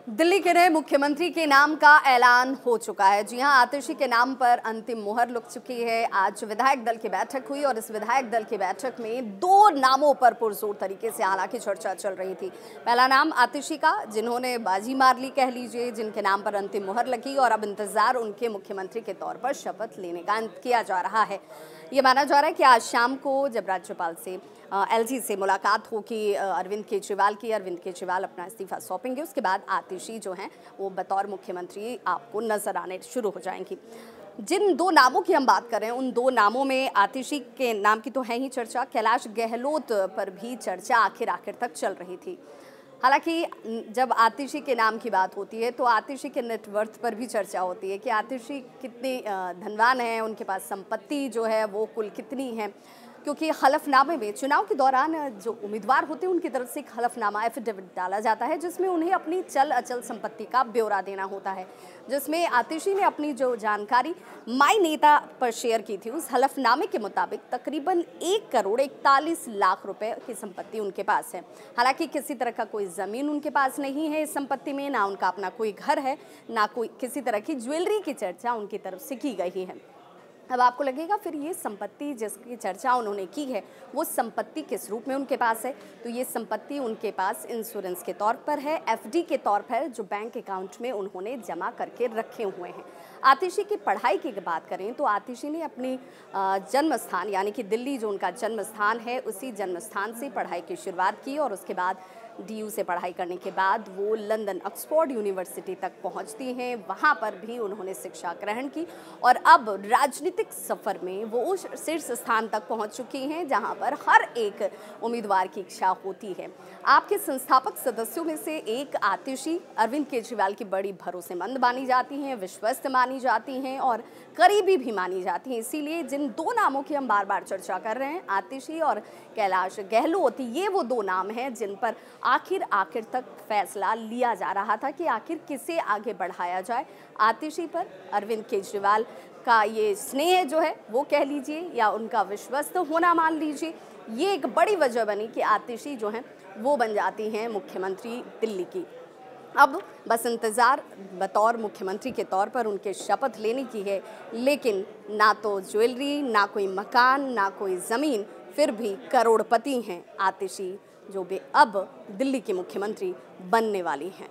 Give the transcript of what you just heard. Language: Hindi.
दिल्ली के नए मुख्यमंत्री के नाम का ऐलान हो चुका है। जी हां, आतिशी के नाम पर अंतिम मुहर लग चुकी है। आज विधायक दल की बैठक हुई और इस विधायक दल की बैठक में दो नामों पर पुरजोर तरीके से हालांकि चर्चा चल रही थी। पहला नाम आतिशी का, जिन्होंने बाजी मार ली कह लीजिए, जिनके नाम पर अंतिम मुहर लगी और अब इंतजार उनके मुख्यमंत्री के तौर पर शपथ लेने का किया जा रहा है। ये माना जा रहा है कि आज शाम को जब राज्यपाल से एलजी से मुलाकात होगी अरविंद केजरीवाल की, अरविंद केजरीवाल अपना इस्तीफा सौंपेंगे, उसके बाद आतिशी जो हैं वो बतौर मुख्यमंत्री आपको नजर आने शुरू हो जाएंगी। जिन दो नामों की हम बात कर रहे हैं उन दो नामों में आतिशी के नाम की तो है ही चर्चा, कैलाश गहलोत पर भी चर्चा आखिर तक चल रही थी। हालांकि जब आतिशी के नाम की बात होती है तो आतिशी के नेटवर्थ पर भी चर्चा होती है कि आतिशी कितने धनवान हैं, उनके पास संपत्ति जो है वो कुल कितनी है, क्योंकि हलफनामे में चुनाव के दौरान जो उम्मीदवार होते हैं उनकी तरफ से एक हलफनामा एफिडेविट डाला जाता है जिसमें उन्हें अपनी चल अचल संपत्ति का ब्यौरा देना होता है, जिसमें आतिशी ने अपनी जो जानकारी माई नेता पर शेयर की थी उस हलफनामे के मुताबिक तकरीबन 1,41,00,000 रुपए की संपत्ति उनके पास है। हालांकि किसी तरह का कोई ज़मीन उनके पास नहीं है इस संपत्ति में, ना उनका अपना कोई घर है, ना कोई किसी तरह की ज्वेलरी की चर्चा उनकी तरफ से की गई है। अब आपको लगेगा फिर ये संपत्ति जिसकी चर्चा उन्होंने की है वो संपत्ति किस रूप में उनके पास है, तो ये संपत्ति उनके पास इंश्योरेंस के तौर पर है, एफडी के तौर पर जो बैंक अकाउंट में उन्होंने जमा करके रखे हुए हैं। आतिशी की पढ़ाई की बात करें तो आतिशी ने अपनी जन्म स्थान यानी कि दिल्ली जो उनका जन्म स्थान है उसी जन्म स्थान से पढ़ाई की शुरुआत की और उसके बाद डीयू से पढ़ाई करने के बाद वो लंदन ऑक्सफोर्ड यूनिवर्सिटी तक पहुंचती हैं, वहां पर भी उन्होंने शिक्षा ग्रहण की और अब राजनीतिक सफर में वो उस शीर्ष स्थान तक पहुंच चुकी हैं जहां पर हर एक उम्मीदवार की इच्छा होती है। आपके संस्थापक सदस्यों में से एक आतिशी अरविंद केजरीवाल की बड़ी भरोसेमंद मानी जाती हैं, विश्वस्त मानी जाती हैं और करीबी भी मानी जाती हैं। इसीलिए जिन दो नामों की हम बार बार चर्चा कर रहे हैं, आतिशी और कैलाश गहलोत, ये वो दो नाम हैं जिन पर आखिर तक फैसला लिया जा रहा था कि आखिर किसे आगे बढ़ाया जाए। आतिशी पर अरविंद केजरीवाल का ये स्नेह जो है वो कह लीजिए या उनका विश्वस्त होना मान लीजिए, ये एक बड़ी वजह बनी कि आतिशी जो हैं वो बन जाती हैं मुख्यमंत्री दिल्ली की। अब बस इंतज़ार बतौर मुख्यमंत्री के तौर पर उनके शपथ लेने की है, लेकिन ना तो ज्वेलरी, ना कोई मकान, ना कोई ज़मीन, फिर भी करोड़पति हैं आतिशी जो भी अब दिल्ली की मुख्यमंत्री बनने वाली हैं।